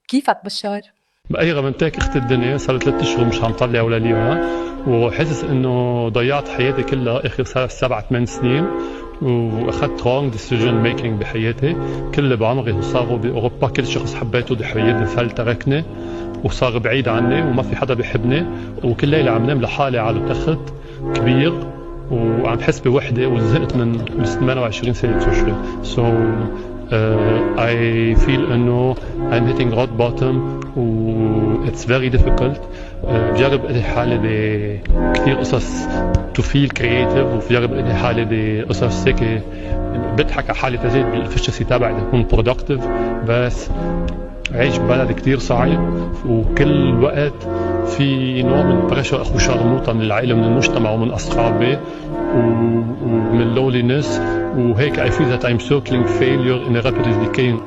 كيفك بشار؟ بأي غبنتك اخت الدنيا، صار 3 اشهر مش عم طلع ولا ليره، وحاسس انه ضيعت حياتي كلها اخر 7-8 سنين، واخذت رونج ديسيجن ميكينج بحياتي. كل اللي بعمري صاروا باوروبا، كل شخص حبيته ضحيتني فل تركني وصار بعيد عني وما في حدا بيحبني، وكل ليله عم نام لحالي على تخت كبير وعم بحس بوحده وزهقت من 28 سنه سوشيال. So I feel انه I'm hitting rock bottom و it's very difficult. بجرب إلي حالي بكثير قصص to feel creative، وبجرب إلي حالي بقصص هيك بضحك على حالي تزيد بالefficiency تبعي لأكون productive. بس عيش ببلد كتير صعب، وكل وقت في نوع من بريشر اخو شرموطه من العائله من المجتمع ومن اصحابي ومن loneliness، وهيك I feel that I'm circling failure in a rapidly decaying